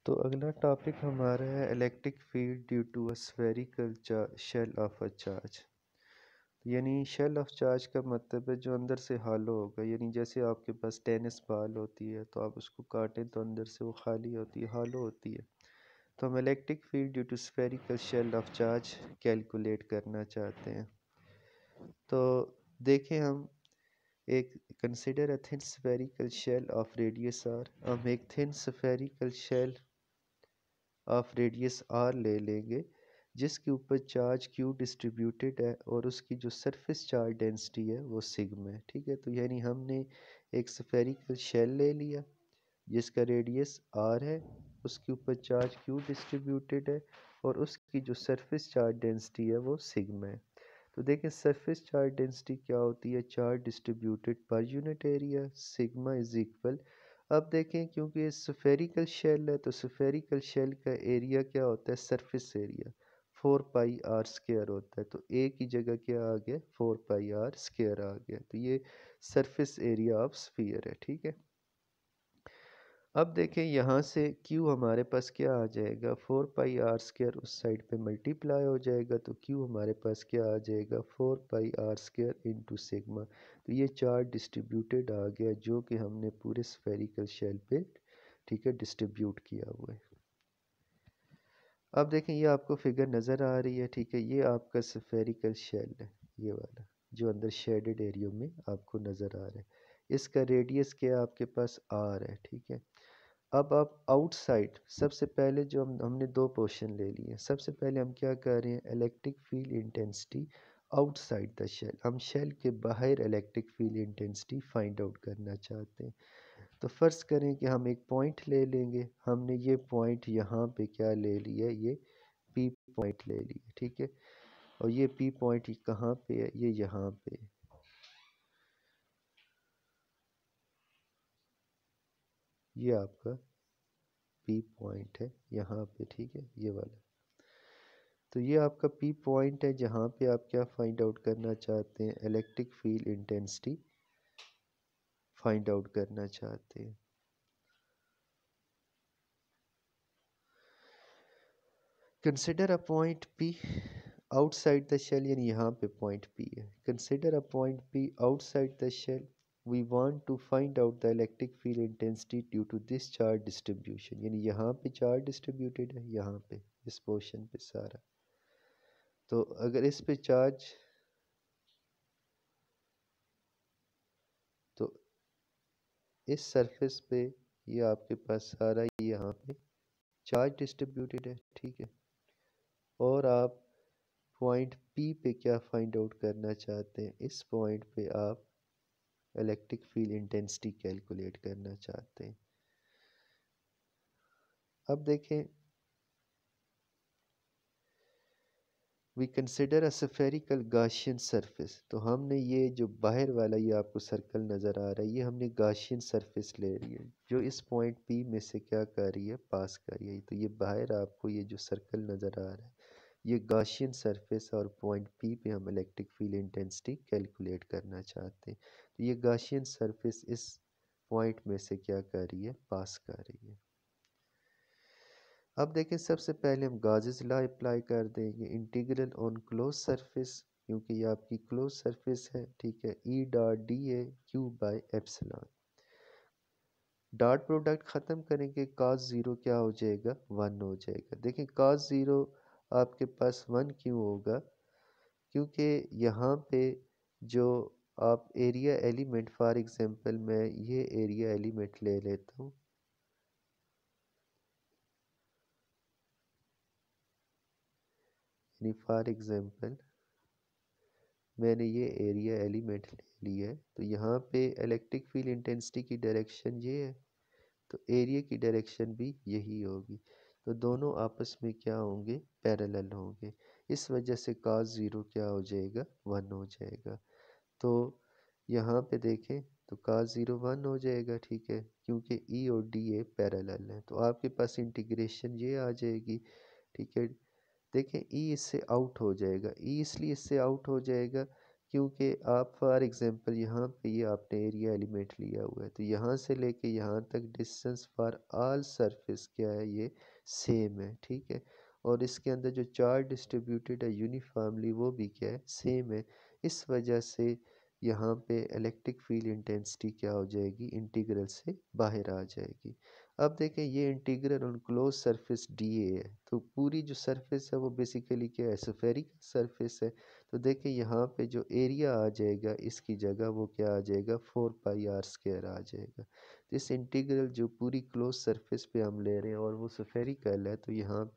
तो अगला टॉपिक हमारा है electric field due to a spherical shell of a charge. यानी शेल ऑफ चार्ज का मतलब है जो अंदर से हालो होगा, यानी जैसे आपके पास टेनिस बॉल होती है तो आप उसको काटें तो अंदर से वो खाली होती है, हालो होती है। तो हम electric field due to spherical shell of charge calculate करना चाहते हैं। तो देखें हम एक consider a thin spherical shell of radius R. हम एक thin spherical shell of radius R ले लेंगे जिसके ऊपर चार्ज क्यू डिस्ट्रीब्यूटेड है और उसकी जो सरफेस चार्ज डेंसिटी है वो सिग्मा है। ठीक है, तो यानी हमने एक स्फेरिकल शेल ले लिया जिसका रेडियस आर है, उसके ऊपर चार्ज क्यू डिस्ट्रीब्यूटेड है और उसकी जो सरफेस चार्ज डेंसिटी है वो सिग्मा है। तो देखें सरफेस चार्ज डेंसिटी क्या होती है, charge distributed per unit area, sigma is equal. अब देखें क्योंकि ये स्फेरिकल शेल है तो स्फेरिकल शेल का एरिया क्या होता है, सरफेस एरिया 4 पाई r² होता है। तो ए की जगह क्या आ गया, 4 पाई r² आ गया। तो ये सरफेस एरिया ऑफ स्फीयर है। ठीक है, अब देखें यहाँ से Q हमारे पास क्या आ जाएगा, 4 पाई r² उस साइड पे मल्टीप्लाई हो जाएगा तो Q हमारे पास क्या आ जाएगा, 4 पाई r² इंटू सिग्मा। तो ये चार्ज डिस्ट्रीब्यूटेड आ गया जो कि हमने पूरे स्फेरिकल शेल पे, ठीक है, डिस्ट्रीब्यूट किया हुआ है। अब देखें ये आपको फिगर नज़र आ रही है। ठीक है, ये आपका स्फेरिकल शेल है, ये वाला जो अंदर शेडेड एरिया में आपको नज़र आ रहा है। इसका रेडियस क्या आपके पास r है। ठीक है, अब आप आउटसाइड, सबसे पहले जो हमने दो पोर्शन ले लिए। सबसे पहले हम क्या कर रहे हैं, electric field intensity outside the shell. हम शेल के बाहर electric field intensity find out करना चाहते हैं। तो फर्स्ट करें कि हम एक पॉइंट ले लेंगे। हमने ये पॉइंट यहाँ पे क्या ले लिया, ये पी पॉइंट ले लिया। ठीक है, और ये पी पॉइंट कहाँ पे है, ये यहाँ पे है। ये आपका पी पॉइंट है यहाँ पे। ठीक है, ये वाला। तो ये आपका पी पॉइंट है जहाँ पे आप क्या फाइंड आउट करना चाहते हैं, electric field intensity find out करना चाहते हैं। Consider a point P outside the shell, यानी यहाँ पे पॉइंट पी है। Consider a point P outside the shell, we want to find out the electric field intensity due to this charge distribution. यानी यहाँ पे चार्ज डिस्ट्रीब्यूटेड है, यहाँ पे इस पोर्शन पे सारा। तो अगर इस पे चार्ज, तो इस सरफेस पे ये आपके पास सारा यहाँ पे चार्ज डिस्ट्रीब्यूटेड है। ठीक है, और आप पॉइंट पी पे क्या फाइंड आउट करना चाहते हैं, इस पॉइंट पे आप इलेक्ट्रिक फील्ड इंटेंसिटी कैलकुलेट करना चाहते हैं। अब देखें, we consider a spherical Gaussian surface. तो हमने ये जो बाहर वाला ये आपको सर्कल नज़र आ रहा है, ये हमने गाशियन सरफेस ले रही है जो इस पॉइंट पी में से क्या कर रही है, पास कर रही है। तो ये बाहर आपको ये जो सर्कल नज़र आ रहा है, ये गाशियन सरफेस और पॉइंट पी पे हम इलेक्ट्रिक फील्ड इंटेंसिटी कैलकुलेट करना चाहते हैं। तो ये गाशियन सरफेस इस पॉइंट में से क्या कर रही है, पास कर रही है। अब देखें, सबसे पहले हम गाजेस लॉ अप्लाई कर देंगे, इंटीग्रल ऑन क्लोज सरफेस, क्योंकि ये आपकी क्लोज सरफेस है। ठीक है, E dot D A Q by epsilon. Dot product ख़त्म करेंगे, cos 0 क्या हो जाएगा, 1 हो जाएगा। देखें cos 0 आपके पास 1 क्यों होगा, क्योंकि यहाँ पे जो आप एरिया एलिमेंट, फॉर एग्जांपल मैं ये एरिया एलिमेंट ले लेता हूँ। यानी फॉर एग्जांपल मैंने ये एरिया एलिमेंट ले लिया है, तो यहाँ पे इलेक्ट्रिक फील्ड इंटेंसिटी की डायरेक्शन ये है, तो एरिया की डायरेक्शन भी यही होगी। तो दोनों आपस में क्या होंगे, पैरेलल होंगे। इस वजह से cos 0 क्या हो जाएगा, 1 हो जाएगा। तो यहाँ पे देखें तो cos 0 1 हो जाएगा। ठीक है, क्योंकि E और DA पैरेलल है। तो आपके पास इंटीग्रेशन ये आ जाएगी। ठीक है, देखें E इससे आउट हो जाएगा। E इसलिए इससे आउट हो जाएगा क्योंकि आप फॉर एग्जांपल यहाँ पे ये आपने एरिया एलिमेंट लिया हुआ है, तो यहाँ से लेके यहाँ तक डिस्टेंस फॉर ऑल सरफेस क्या है, ये सेम है, ठीक है। और इसके अंदर जो चार्ज डिस्ट्रीब्यूटेड है यूनिफॉर्मली वो भी क्या है, सेम है। इस वजह से यहाँ पे इलेक्ट्रिक फील्ड इंटेंसिटी क्या हो जाएगी, इंटीग्रल से बाहर आ जाएगी। अब देखें ये integral on close surface D A है, तो पूरी जो सरफेस है वो बेसिकली क्या है, स्फेरिकल सरफेस है। तो देखें यहाँ पे जो एरिया आ जाएगा इसकी जगह वो क्या आ जाएगा, 4 πr² आ जाएगा। तो इस इंटीग्रल जो पूरी क्लोज सरफेस पे हम ले रहे हैं और वो स्फेरिकल है, तो यहाँ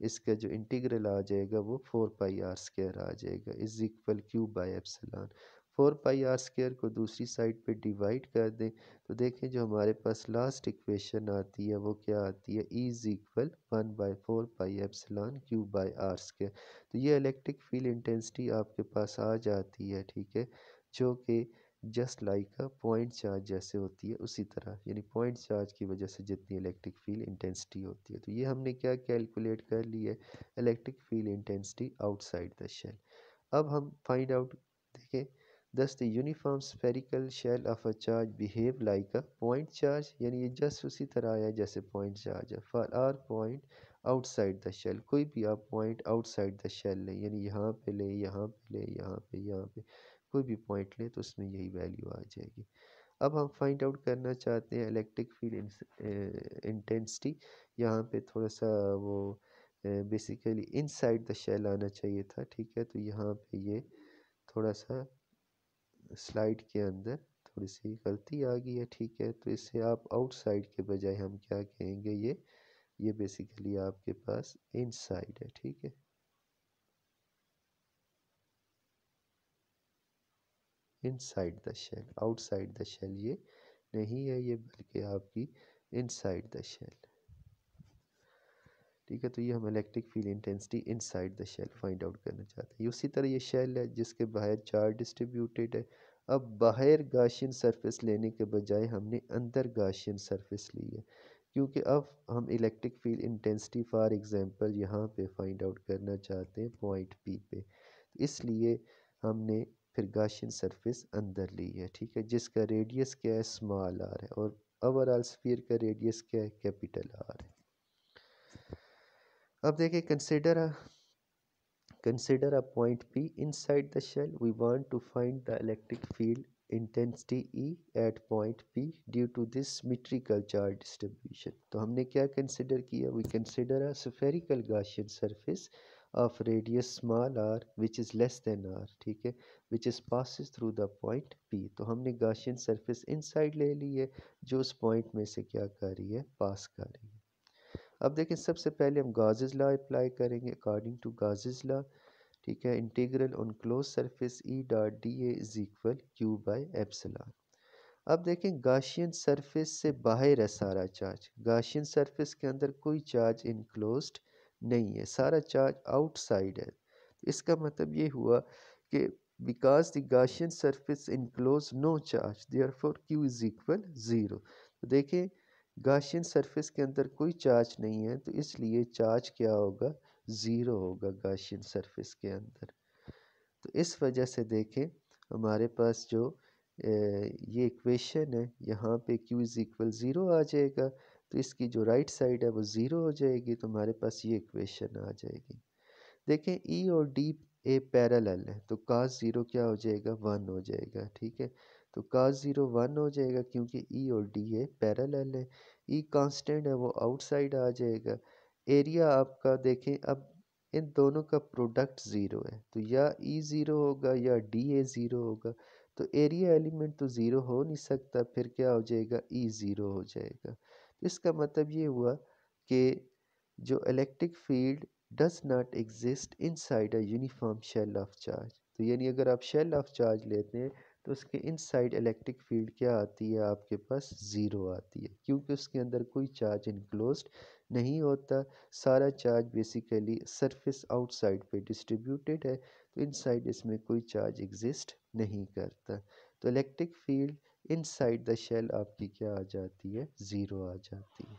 इसका जो इंटीग्रल आ जाएगा वो 4 πr² आ जाएगा इज इक्वल Q/ε। 4 πr² को दूसरी साइड पे डिवाइड कर दें तो देखें जो हमारे पास लास्ट इक्वेशन आती है वो क्या आती है, E इज इक्वल 1/4 πε Q/r²। तो ये इलेक्ट्रिक फील्ड इंटेंसिटी आपके पास आ जाती है, ठीक है, जो कि just like a point charge जैसे होती है उसी तरह, यानी पॉइंट चार्ज की वजह से जितनी इलेक्ट्रिक फील्ड इंटेंसिटी होती है। तो ये हमने क्या कैलकुलेट कर ली है, electric field intensity outside the shell. अब हम फाइंड आउट देखें, thus the uniform spherical shell of a charge behave like a point charge, यानी ये जस्ट उसी तरह आया जैसे पॉइंट चार्ज है। For our point outside the shell, कोई भी आप पॉइंट आउटसाइड द शेल लें, यानी यहाँ पे लें, यहाँ पे लें, यहाँ पे कोई भी पॉइंट लें तो उसमें यही वैल्यू आ जाएगी। अब हम फाइंड आउट करना चाहते हैं इलेक्ट्रिक फील्ड इंटेंसिटी। यहाँ पे थोड़ा सा वो बेसिकली इनसाइड द शेल आना चाहिए था, ठीक है। तो यहाँ पे ये थोड़ा सा स्लाइड के अंदर थोड़ी सी गलती आ गई है, ठीक है। तो इसे आप आउटसाइड के बजाय हम क्या कहेंगे, ये बेसिकली आपके पास इनसाइड है, ठीक है, inside the shell. Outside the shell ये नहीं है, ये बल्कि आपकी इनसाइड द शेल, ठीक है। तो ये हम electric field intensity inside the shell find out करना चाहते हैं। उसी तरह ये शेल है जिसके बाहर चार्ज डिस्ट्रीब्यूटेड है। अब बाहर गाशियन सरफेस लेने के बजाय हमने अंदर गाशियन सरफेस ली है, क्योंकि अब हम electric field intensity for example यहाँ पे फाइंड आउट करना चाहते हैं पॉइंट पी पे, इसलिए हमने फिर गाशियन सरफेस अंदर ली है, ठीक है, जिसका रेडियस क्या है, स्मॉल आर है, और ओवरऑल स्फीयर का रेडियस क्या है, कैपिटल आर है। अब देखिए consider a point P inside the shell. We want to find the electric field intensity E at point P due to this symmetrical charge distribution. तो हमने क्या consider किया, we consider a spherical Gaussian surface of radius small r which is less than r, ठीक है, which is passes through the point P। तो हमने Gaussian surface inside ले ली है जो उस point में से क्या कर रही है, पास कर रही है। अब देखें सबसे पहले हम गाउसेस लॉ अप्लाई करेंगे। अकॉर्डिंग टू गाउसेस लॉ, ठीक है, integral on close surface E dot D A is equal Q/ε। अब देखें गाशियन सरफेस से बाहर है सारा चार्ज, गाशियन सरफेस के अंदर कोई चार्ज इनक्लोज्ड नहीं है, सारा चार्ज आउटसाइड है। इसका मतलब ये हुआ कि because the Gaussian surface enclose no charge therefore Q is equal 0। तो देखें गाशियन सरफेस के अंदर कोई चार्ज नहीं है, तो इसलिए चार्ज क्या होगा, 0 होगा गाशियन सरफेस के अंदर। तो इस वजह से देखें हमारे पास जो ये इक्वेशन है यहाँ पे Q इज़ इक्वल 0 आ जाएगा, तो इसकी जो राइट साइड है वो 0 हो जाएगी, तो हमारे पास ये इक्वेशन आ जाएगी। देखें E और D ए पैरेलल है, तो cos 0 क्या हो जाएगा, 1 हो जाएगा, ठीक है। तो cos 0 1 हो जाएगा क्योंकि E और D ए पैरेलल है। E कांस्टेंट है वो आउटसाइड आ जाएगा। एरिया आपका देखें अब इन दोनों का प्रोडक्ट ज़ीरो है, तो या E ज़ीरो होगा या डी ए ज़ीरो होगा। तो एरिया एलिमेंट तो ज़ीरो हो नहीं सकता, फिर क्या हो जाएगा, E ज़ीरो हो जाएगा। तो इसका मतलब ये हुआ कि जो electric field does not exist inside a uniform shell of charge. तो यानी अगर आप शेल ऑफ चार्ज लेते हैं तो उसके इनसाइड इलेक्ट्रिक फील्ड क्या आती है, आपके पास ज़ीरो आती है, क्योंकि उसके अंदर कोई चार्ज इनक्लोज्ड नहीं होता, सारा चार्ज बेसिकली सरफेस आउटसाइड पे डिस्ट्रीब्यूटेड है, तो इनसाइड इसमें कोई चार्ज एग्जिस्ट नहीं करता। तो electric field inside the shell आपकी क्या आ जाती है, ज़ीरो आ जाती है।